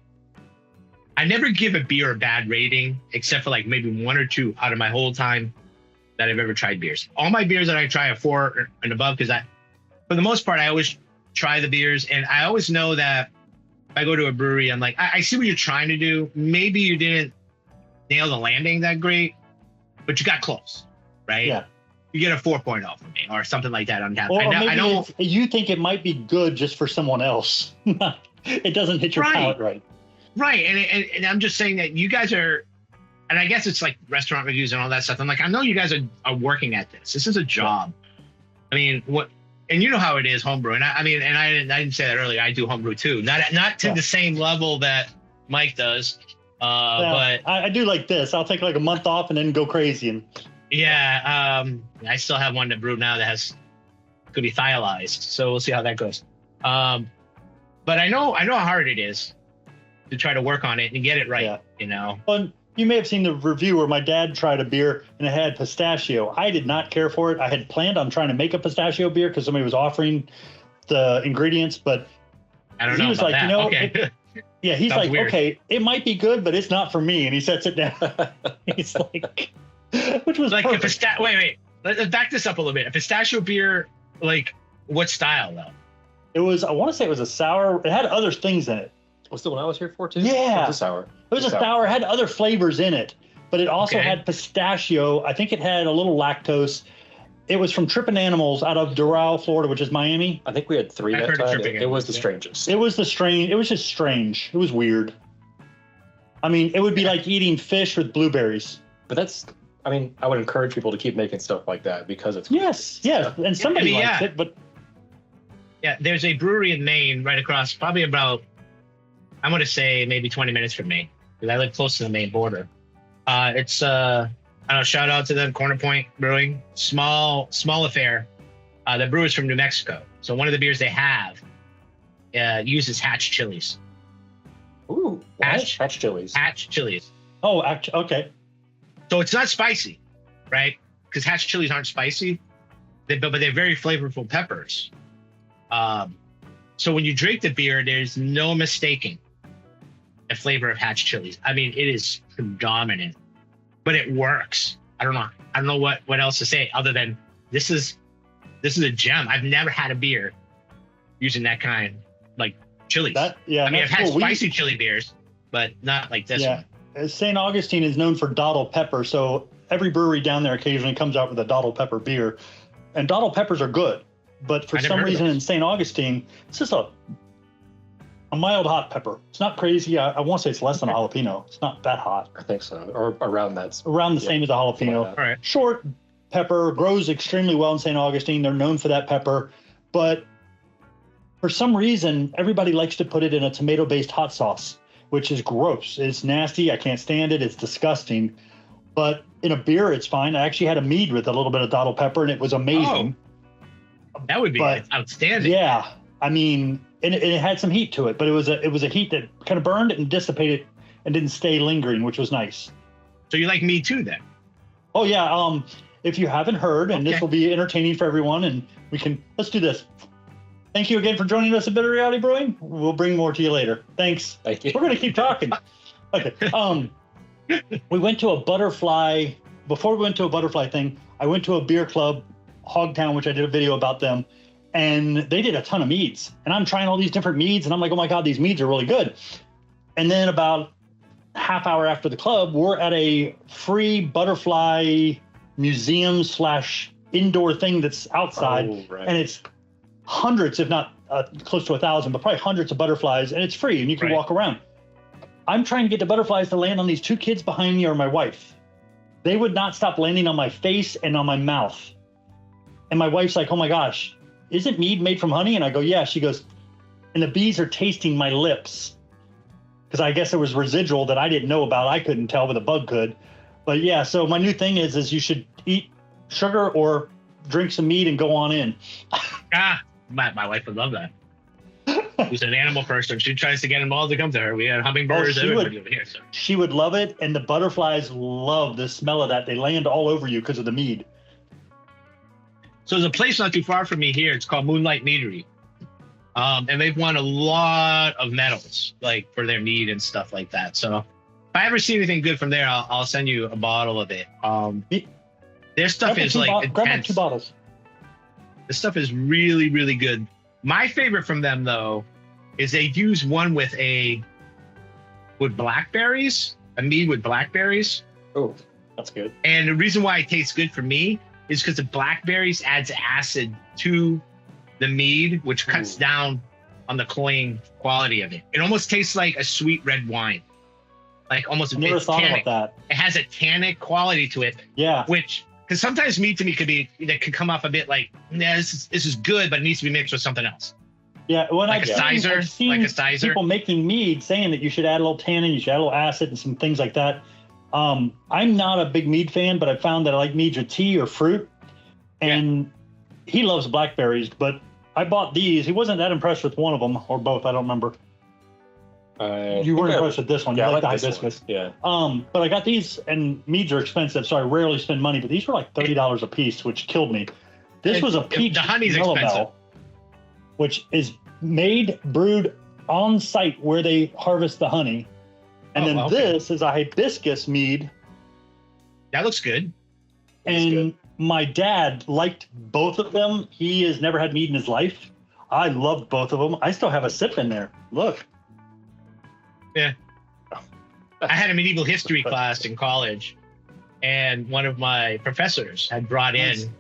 I never give a beer a bad rating except for like maybe one or two out of my whole time that I've ever tried beers. All my beers that I try are 4 and above because for the most part, I always try the beers. And I always know that if I go to a brewery, I'm like, I see what you're trying to do. Maybe you didn't nail the landing that great, but you got close, right? Yeah. You get a 4.0 from me or something like that on tap. Or I know you think it might be good just for someone else. It doesn't hit your palate right. Right. And I'm just saying that you guys are, and I guess it's like restaurant reviews and all that stuff. I'm like, I know you guys are working at this. This is a job. I mean, and you know how it is homebrew. And I didn't say that earlier. I do homebrew too. Not to the same level that Mike does. But I do like this. I'll take like a month off and then go crazy. And I still have one to brew now that could be thiolized. So we'll see how that goes. But I know how hard it is to try to work on it and get it right. You know. Well, you may have seen the review where my dad tried a beer and it had pistachio. I did not care for it. I had planned on trying to make a pistachio beer because somebody was offering the ingredients, but I don't know. He was like, that. you know, okay. He's Sounds like, weird. Okay, it might be good, but it's not for me. And he sets it down. He's like, which was like perfect. wait. Let's back this up a little bit. A pistachio beer, like what style though? It was, I want to say it was a sour. It had other things in it. What's the one I was here for too? Yeah. It was a sour. It was a sour. It had other flavors in it, but it also had pistachio. I think it had a little lactose. It was from Trippin' Animals out of Doral, Florida, which is Miami. I think we had 3 that time. It was the strangest. It was It was just strange. It was weird. I mean, it would be like eating fish with blueberries. But I would encourage people to keep making stuff like that because it's yes, and somebody likes it, but there's a brewery in Maine right across, probably about, I'm going to say maybe 20 minutes from me because I live close to the Maine border. It's I don't know, shout out to them, Corner Point Brewing, small affair. The brewer's from New Mexico, so one of the beers they have uses hatch chilies. Ooh, hatch chilies. Hatch chilies. Oh, okay. So it's not spicy, right? Because hatch chilies aren't spicy, but they're very flavorful peppers. So when you drink the beer, there's no mistaking the flavor of hatch chilies. I mean, it is predominant, but it works. I don't know what else to say other than this is a gem. I've never had a beer using that kind, like chilies. I've had spicy chili beers, but not like this one. St. Augustine is known for dottle pepper, so every brewery down there occasionally comes out with a dottle pepper beer, and dottle peppers are good. But for some reason in St. Augustine, it's just a mild hot pepper. It's not crazy. I want to say it's less than a jalapeno. It's not that hot. I think so, or around that. Around the same as a jalapeno. All right. Short pepper, grows extremely well in St. Augustine. They're known for that pepper, but for some reason, everybody likes to put it in a tomato-based hot sauce, which is gross. It's nasty. I can't stand it. It's disgusting. But in a beer, it's fine. I actually had a mead with a little bit of dottle pepper, and it was amazing. That would be outstanding. Yeah, I mean, and it had some heat to it, but it was a heat that kind of burned and dissipated and didn't stay lingering, which was nice. So you like mead too, then? Oh yeah. If you haven't heard, and this will be entertaining for everyone, and let's do this. Thank you again for joining us at Bitter Reality Brewing. We'll bring more to you later. Thanks. Thank you. We're gonna keep talking. Okay. We went to a butterfly. Before we went to a butterfly thing, I went to a beer club, Hogtown, which I did a video about them, and they did a ton of meads. And I'm trying all these different meads, and I'm like, oh my God, these meads are really good. And then about half hour after the club, we're at a free butterfly museum / indoor thing that's outside, and it's hundreds, if not close to 1,000, but probably hundreds of butterflies, and it's free, and you can walk around. I'm trying to get the butterflies to land on these 2 kids behind me or my wife. They would not stop landing on my face and on my mouth. And my wife's like, oh my gosh, isn't mead made from honey? And I go, yeah. She goes, and the bees are tasting my lips. Because I guess there was residual that I didn't know about. I couldn't tell, but the bug could. But yeah, so my new thing is you should eat sugar or drink some mead and go on in. My wife would love that. who's an animal person. She tries to get them all to come to her. We had hummingbirds, everybody over here. So. She would love it, and the butterflies love the smell of that. They land all over you because of the mead. So there's a place not too far from me here. It's called Moonlight Meadery. And they've won a lot of medals, like for their mead and stuff like that. So if I ever see anything good from there, I'll send you a bottle of it. Their stuff is like grab like 2 bottles. This stuff is really, really good. My favorite from them though is they use one with blackberries, a mead with blackberries. Oh, that's good. And the reason why it tastes good for me is because the blackberries adds acid to the mead, which cuts down on the cloying quality of it. It almost tastes like a sweet red wine. Like almost never thought tannic. about that. It has a tannic quality to it. Yeah. Which, because sometimes mead to me can come off a bit like, yeah, this is good, but it needs to be mixed with something else. Yeah, when I've seen people making mead saying that you should add a little tannin, you should add a little acid and some things like that. I'm not a big mead fan, but I found that I like meads with tea or fruit. And he loves blackberries, but I bought these. He wasn't that impressed with one of them, or both. I don't remember. You weren't impressed with this one. Yeah, you I like the like this hibiscus. one. Yeah. But I got these, and meads are expensive, so I rarely spend money. But these were like $30 a piece, which killed me. This was a peach the honey's mellow expensive, mel, which is brewed on site where they harvest the honey, and then this is a hibiscus mead. That looks good. And my dad liked both of them. He has never had mead in his life. I loved both of them. I still have a sip in there. Look. Yeah. I had a medieval history class in college, and one of my professors had brought in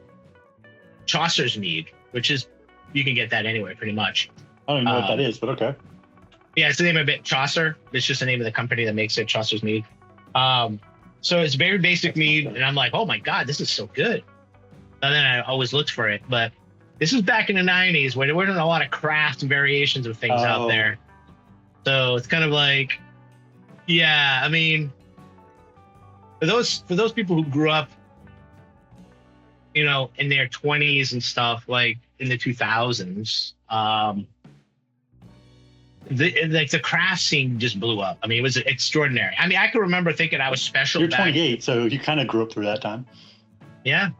Chaucer's mead, which is, you can get that anywhere pretty much. I don't even know what that is, but okay. Yeah, it's the name of it, Chaucer. It's just the name of the company that makes it, Chaucer's mead. So it's very basic mead, and I'm like, oh my God, this is so good. And then I always looked for it, but this was back in the 90s where there weren't a lot of craft and variations of things out there. So it's kind of like, yeah, I mean, for those people who grew up, you know, in their 20s and stuff, like in the 2000s, the craft scene just blew up. I mean, it was extraordinary. I mean, I can remember thinking I was special. You're 28, so you kind of grew up through that time. Yeah.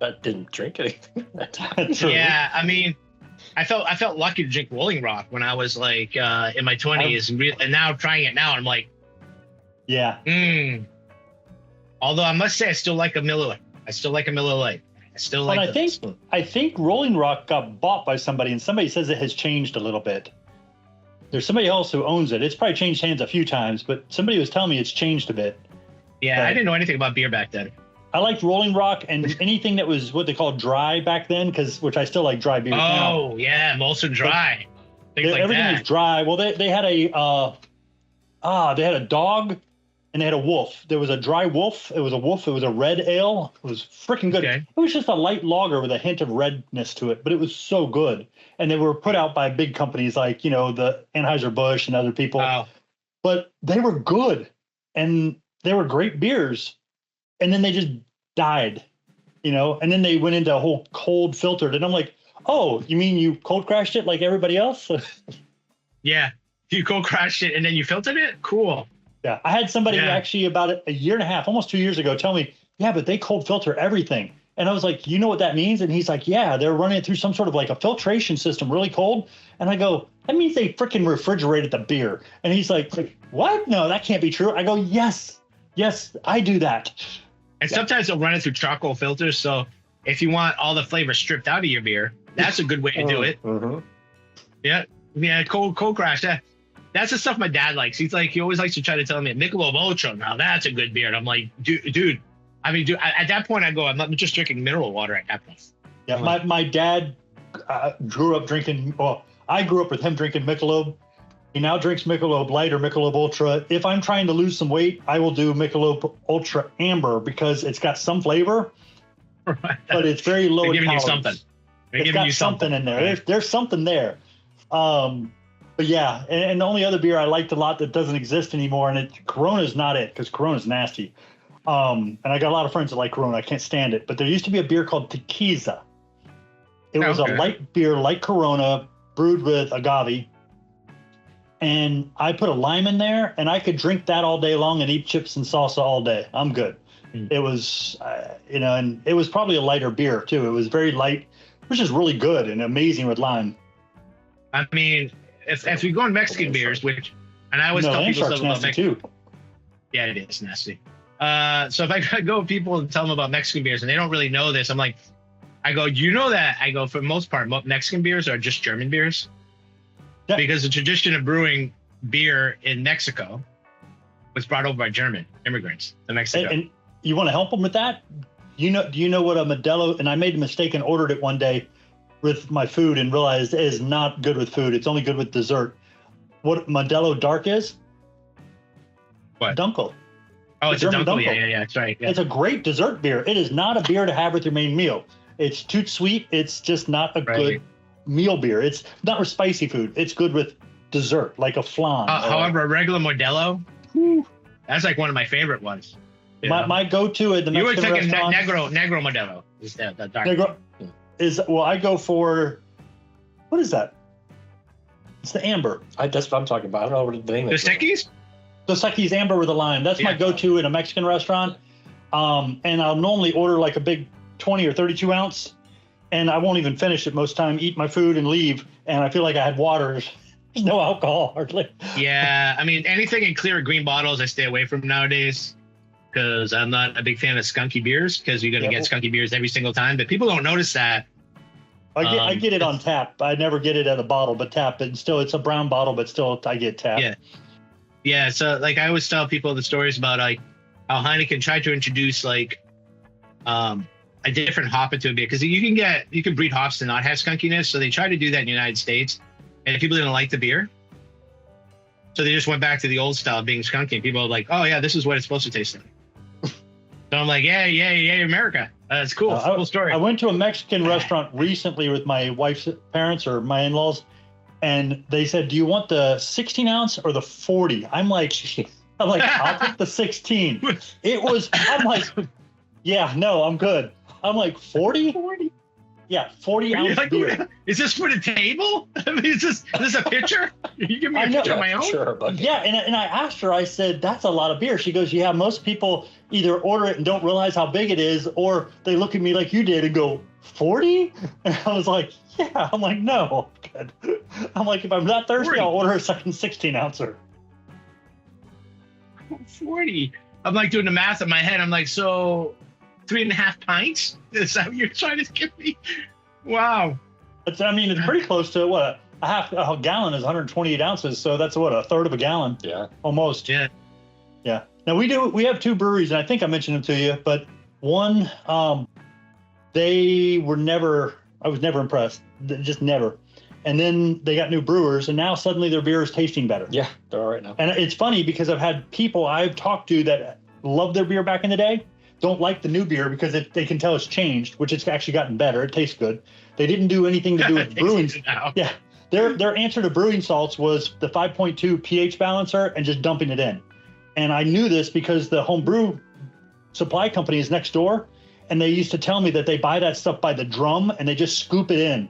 But didn't drink anything that time. Yeah, I mean, I felt lucky to drink Rolling Rock when I was like in my 20s, and now trying it now, I'm like, yeah. Although I must say, I still like a Miller Lite. I still like. I think Rolling Rock got bought by somebody, and somebody says it has changed a little bit. There's somebody else who owns it. It's probably changed hands a few times, but somebody was telling me it's changed a bit. Yeah, I didn't know anything about beer back then. I liked Rolling Rock and anything that was what they called dry back then, which I still like dry beers now. Oh, yeah, Molson Dry. Everything was dry. Well, they had a dog and they had a wolf. There was a dry wolf. It was a wolf. It was a red ale. It was freaking good. Okay. It was just a light lager with a hint of redness to it, but it was so good. And they were put out by big companies like, you know, the Anheuser-Busch and other people. Wow. But they were good and they were great beers. And then they just died, you know, and then they went into a whole cold filtered. And I'm like, oh, you mean you cold crashed it like everybody else? Yeah. You cold crashed it and then you filtered it? Cool. Yeah. I had somebody actually about a year and a half, almost 2 years ago, tell me, yeah, but they cold filter everything. And I was like, you know what that means? And he's like, yeah, they're running it through some sort of like a filtration system really cold. And I go, that means they freaking refrigerated the beer. And he's like, what? No, that can't be true. I go, yes, I do that. And sometimes they'll run it through charcoal filters. So if you want all the flavor stripped out of your beer, that's a good way to do it. Mm-hmm. Yeah, cold crash. That's the stuff my dad likes. He always likes to try to tell me, Michelob Ultra, now that's a good beer. And I'm like, dude. I mean, at that point I go, I'm not just drinking mineral water at that point. Yeah, my dad grew up drinking, well, I grew up with him drinking Michelob. He now drinks Michelob Light or Michelob Ultra. If I'm trying to lose some weight, I will do Michelob Ultra Amber because it's got some flavor, but it's very low in giving calories. You something. It's got something in there. There's something there. But yeah, and the only other beer I liked a lot that doesn't exist anymore, and Corona's not it because Corona's nasty. And I got a lot of friends that like Corona. I can't stand it. But there used to be a beer called Tequiza. It was a light beer like Corona brewed with agave. and I put a lime in there, and I could drink that all day long and eat chips and salsa all day. I'm good. It was, and it was probably a lighter beer too. It was very light, which is really good and amazing with lime. I mean, if we go on Mexican beers, and I always tell people stuff about Mexican too. Yeah, it is nasty. So if I go with people and tell them about Mexican beers and they don't really know this, I go, for the most part, Mexican beers are just German beers. Yeah. Because the tradition of brewing beer in Mexico was brought over by German immigrants to Mexico. And you want to help them with that? Do you know what a Modelo, and I made a mistake and ordered it one day with my food and realized it is not good with food. It's only good with dessert. What Modelo Dark is? What? Dunkel. Oh, it's a Dunkel. Yeah, that's right. Yeah. It's a great dessert beer. It is not a beer to have with your main meal. It's too sweet. It's just not a good meal beer. It's not with spicy food. It's good with dessert, like a flan. However, a regular Modelo, that's like one of my favorite ones. My go-to at the Mexican restaurant. Negro Modelo is the dark. Negro I go for, what is that? It's the amber. That's what I'm talking about. I don't know what the name is. The Secchi's? The Secchi's amber with a lime. That's my go-to in a Mexican restaurant. And I'll normally order like a big 20 or 32 ounce, and I won't even finish it most time, eat my food and leave. And I feel like I had water. There's no alcohol hardly. Yeah. I mean, anything in clear or green bottles I stay away from nowadays, because I'm not a big fan of skunky beers, because you're going to get skunky beers every single time. But people don't notice that. I get it on tap. I never get it at a bottle, but tap. And still, it's a brown bottle, but still I get tap. Yeah. Yeah. So like I always tell people the stories about like how Heineken tried to introduce like a different hop into a beer, because you can breed hops to not have skunkiness. So they tried to do that in the United States, and people didn't like the beer. So they just went back to the old style of being skunky. And people are like, oh yeah, this is what it's supposed to taste like. So I'm like, yeah, America. That's cool. Cool story. I went to a Mexican restaurant recently with my wife's parents or my in-laws, and they said, do you want the 16 ounce or the 40? I'm like, I'll take the 16. I'm like, yeah, no, I'm good. I'm like, 40? 40? Yeah, 40 ounce beer. Is this for the table? I mean, is this a picture? You give me a picture of my own? Sure, but yeah, and I asked her, I said, that's a lot of beer. She goes, yeah, most people either order it and don't realize how big it is, or they look at me like you did and go, 40? And I was like, yeah. I'm like, no. Good. I'm like, if I'm that thirsty, 40. I'll order a second 16 ouncer. 40. I'm like doing the math in my head. I'm like, so 3.5 pints? Is that what you're trying to give me? Wow. It's pretty close to what a gallon is 128 ounces. So that's what, a third of a gallon? Yeah. Almost. Yeah. Yeah. Now we have 2 breweries, and I think I mentioned them to you, but one, I was never impressed. Just never. And then they got new brewers, and now suddenly their beer is tasting better. Yeah, they're all right now. And it's funny because I've had people I've talked to that loved their beer back in the day, don't like the new beer because they can tell it's changed, which it's actually gotten better. It tastes good. They didn't do anything to do with brewing. Yeah, their answer to brewing salts was the 5.2 pH balancer and just dumping it in. And I knew this because the home brew supply company is next door, and they used to tell me that they buy that stuff by the drum and they just scoop it in.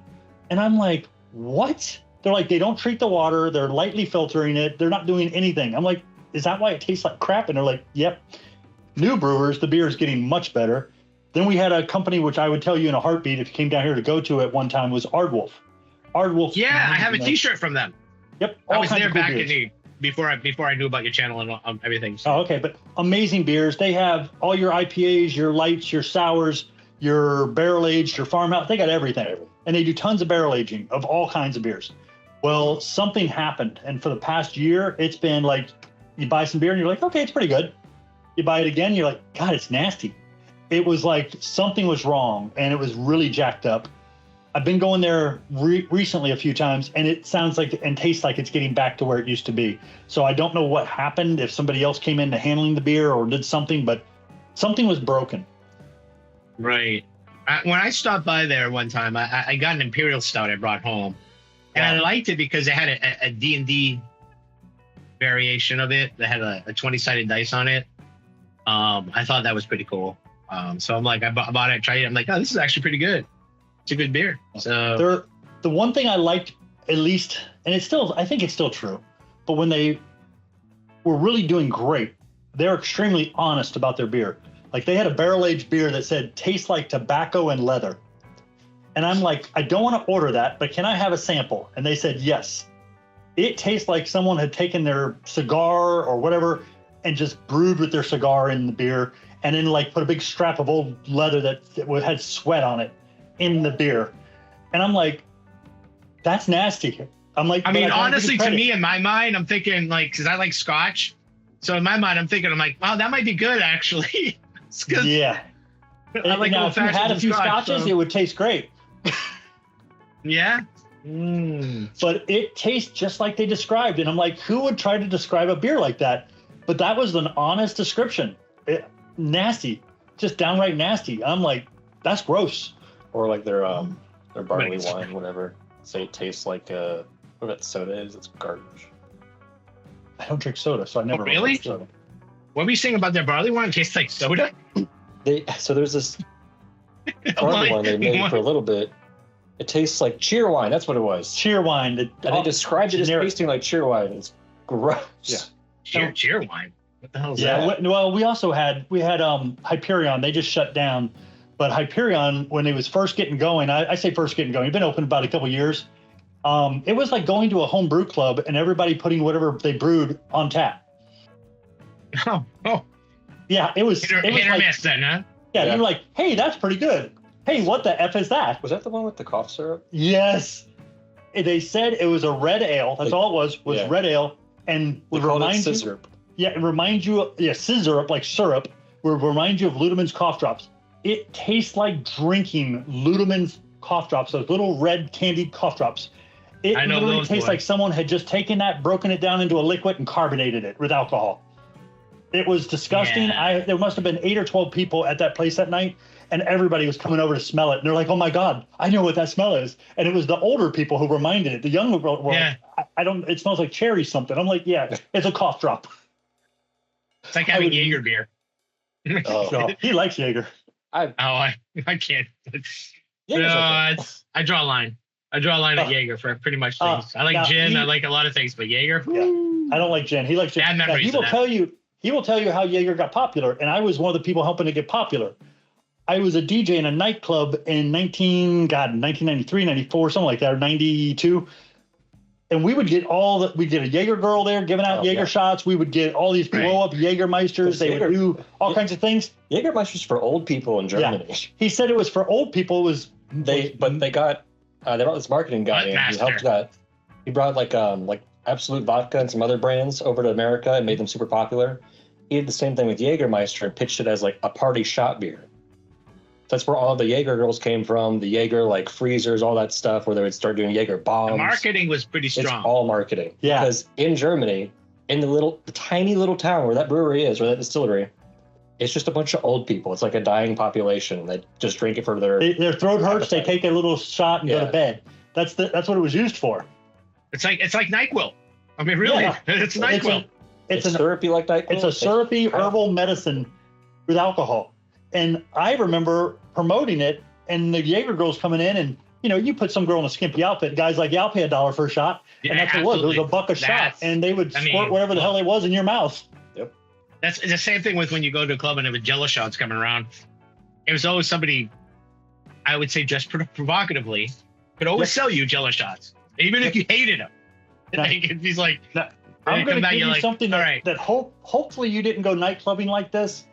And I'm like, what? They're like, they don't treat the water. They're lightly filtering it. They're not doing anything. I'm like, is that why it tastes like crap? And they're like, yep. New brewers, the beer is getting much better. Then we had a company, which I would tell you in a heartbeat if you came down here to go to at one time, was Ardwolf. Ardwolf. Yeah, I have a T-shirt from them. Yep. I was there back before I knew about your channel and everything. So. Oh, okay. But amazing beers. They have all your IPAs, your lights, your sours, your barrel aged, your farmhouse. They got everything. And they do tons of barrel aging of all kinds of beers. Well, something happened. And for the past year, it's been like, you buy some beer and you're like, okay, it's pretty good. You buy it again, you're like, God, it's nasty. It was like something was wrong, and it was really jacked up. I've been going there recently a few times, and it sounds like and tastes like it's getting back to where it used to be. So I don't know what happened, if somebody else came into handling the beer or did something, but something was broken. Right. When I stopped by there one time, I got an Imperial Stout I brought home, and I liked it because it had a D&D variation of it that had a 20-sided dice on it. I thought that was pretty cool. So I'm like, I bought it, tried it. I'm like, oh, this is actually pretty good. It's a good beer. So the one thing I liked, at least, and I think it's still true. but when they were really doing great, they're extremely honest about their beer. Like they had a barrel-aged beer that said, tastes like tobacco and leather. And I'm like, I don't want to order that, but can I have a sample? And they said, yes. It tastes like someone had taken their cigar or whatever and just brewed with their cigar in the beer and then like put a big strap of old leather that had sweat on it in the beer. And I'm like, that's nasty. I'm like, I mean, honestly, to me, in my mind, I'm thinking like, because I like Scotch. So in my mind, I'm like, wow, that might be good, actually. Yeah. I like now, if you had a few scotches, it would taste great. Yeah. But it tastes just like they described. And I'm like, who would try to describe a beer like that? But that was an honest description. Nasty. Just downright nasty. I'm like, that's gross. Or like their barley wine, whatever. Say it tastes like what that soda is. It's garbage. I don't drink soda, so I never really? Soda. What were you saying about their barley wine? It tastes like soda? So there's this barley wine they made for a little bit. It tastes like cheer wine. That's what it was. Cheer wine. And they described it as tasting like cheer wine. It's gross. Yeah. Cheer wine. What the hell is that? Well, we had Hyperion. They just shut down. But Hyperion, when it was first getting going, I say first getting going, it's been open about a couple years. It was like going to a home brew club and everybody putting whatever they brewed on tap. Oh. Yeah, it was. Hit or miss then, huh? Yeah, you were like, hey, that's pretty good. Hey, what the F is that? Was that the one with the cough syrup? Yes. They said it was a red ale. That's all it was red ale. And would remind you. Scissor. Yeah, it reminds you of, scissor, like syrup, would remind you of Ludeman's cough drops. It tastes like drinking Ludeman's cough drops, those little red candied cough drops. It literally tastes like someone had just taken that, broken it down into a liquid, and carbonated it with alcohol. It was disgusting. Yeah. There must have been 8 or 12 people at that place that night, and everybody was coming over to smell it. And they're like, oh my God, I know what that smell is. And it was the older people who reminded it. The younger people were like, it smells like cherry something. I'm like, yeah, it's a cough drop. It's like having Jaeger beer. No, he likes Jaeger. I can't. I draw a line. I draw a line at Jaeger for pretty much things. I like gin. I like a lot of things, but Jaeger. Yeah, I don't like gin. He likes gin. Bad memories. He will tell you how Jaeger got popular, and I was one of the people helping to get popular. I was a DJ in a nightclub in 1993, 94, something like that, or 92. And we would get we'd get a Jaeger girl there giving out Jaeger shots. We would get all these blow-up Jagermeisters. They would do all kinds of things. Jagermeister's for old people in Germany. Yeah. He said it was for old people. They brought this marketing guy in. He helped that. He brought like Absolute Vodka and some other brands over to America and made them super popular. He did the same thing with Jagermeister and pitched it as like a party shot beer. That's where all the Jaeger girls came from, the Jaeger like freezers, all that stuff, where they would start doing Jaeger bombs. The marketing was pretty strong. It's all marketing. Yeah. Because in Germany, in the tiny little town where that brewery is, or that distillery, it's just a bunch of old people. It's like a dying population that just drink it for their throat hurts. Appetite. They take a little shot and go to bed. That's what it was used for. It's like NyQuil. I mean, really, it's NyQuil. It's syrupy like NyQuil. It's a syrupy herbal medicine with alcohol. And I remember promoting it, and the Jaeger girls coming in, and you put some girl in a skimpy outfit. Guys like, I'll pay $1 for a shot, and that's what it was. It was $1 a shot, and they would squirt whatever the hell it was in your mouth. Yep. That's the same thing with when you go to a club and have a Jello shots coming around. It was always somebody, I would say, just provocatively, could always sell you Jello shots, even if you hated them. He's like, I'm going to give you something that hopefully you didn't go night clubbing like this.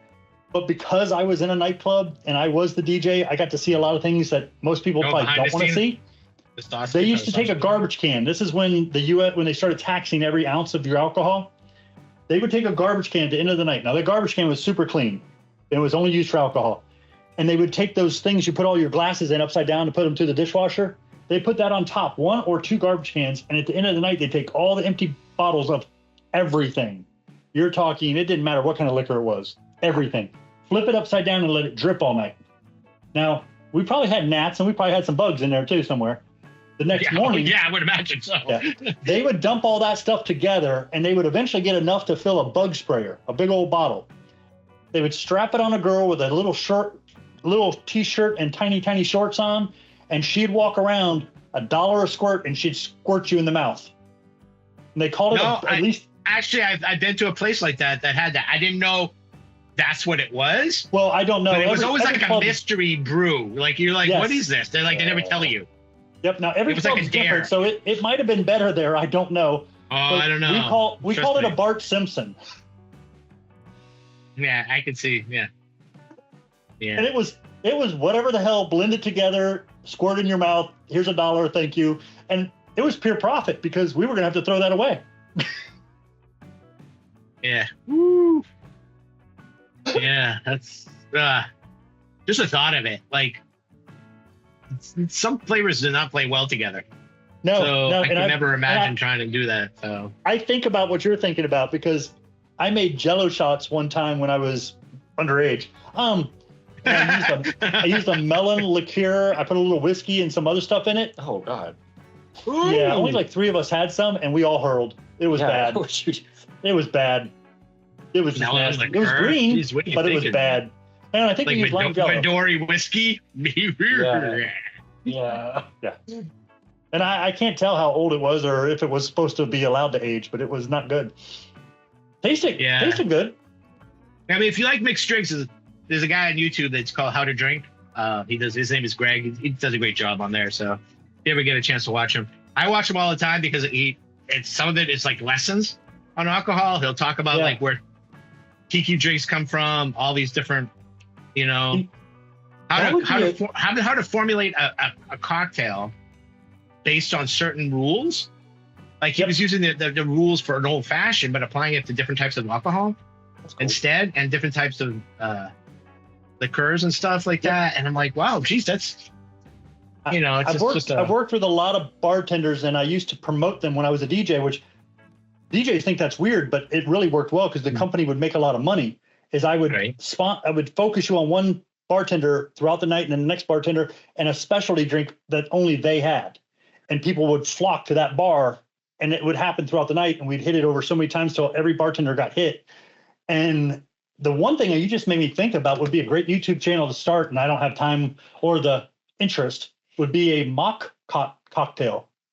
But because I was in a nightclub and I was the DJ, I got to see a lot of things that most people probably don't want to see. They used to take a garbage can. This is when when they started taxing every ounce of your alcohol. They would take a garbage can at the end of the night. Now, the garbage can was super clean. It was only used for alcohol. And they would take those things you put all your glasses in upside down to put them through the dishwasher. They put that on top, 1 or 2 garbage cans. And at the end of the night, they take all the empty bottles of everything. You're talking, it didn't matter what kind of liquor it was. Everything. Flip it upside down and let it drip all night. Now, we probably had gnats and we probably had some bugs in there too somewhere. The next morning. Yeah, I would imagine so. They would dump all that stuff together and they would eventually get enough to fill a bug sprayer, a big old bottle. They would strap it on a girl with a little shirt, little t-shirt and tiny, tiny shorts on, and she'd walk around $1 a squirt and she'd squirt you in the mouth. And they called it at least. Actually, I've been to a place like that had that. I didn't know that's what it was. Well, I don't know. But it was always like a mystery brew. Like you're like, what is this? They're like, they never tell you. Yep. Now every pub is different, so it might have been better there. I don't know. Oh, I don't know. We called it a Bart Simpson. Yeah, I could see. Yeah. Yeah. And it was whatever the hell, blended together, squirt in your mouth. Here's $1, thank you. And it was pure profit because we were gonna have to throw that away. Yeah. Woo. Yeah, that's just the thought of it. Like, some flavors do not play well together. No, I could never imagine trying to do that. So I think about what you're thinking about because I made Jello shots one time when I was underage. I used a melon liqueur. I put a little whiskey and some other stuff in it. Oh God. Ooh. Yeah, only like 3 of us had some, and we all hurled. It was bad. It was bad. It was just nasty. It was green, but it was bad. And I think we used lime jello. Midori whiskey. Yeah. And I can't tell how old it was or if it was supposed to be allowed to age, but it was not good. Tasted good. I mean, if you like mixed drinks, there's a guy on YouTube that's called How to Drink. His name is Greg. He does a great job on there. So if you ever get a chance to watch him, I watch him all the time because some of it is like lessons on alcohol. He'll talk about like where tiki drinks come from, all these different, how to formulate a cocktail based on certain rules. Like he was using the rules for an old fashioned, but applying it to different types of alcohol instead, and different types of liqueurs and stuff like that. And I'm like, wow, geez, that's I've worked with a lot of bartenders, and I used to promote them when I was a DJ, which DJs think that's weird, but it really worked well because the company would make a lot of money. I would focus you on one bartender throughout the night, and then the next bartender, and a specialty drink that only they had, and people would flock to that bar, and it would happen throughout the night, and we'd hit it over so many times till every bartender got hit. And the one thing that you just made me think about would be a great YouTube channel to start, and I don't have time or the interest, would be a mock cocktail.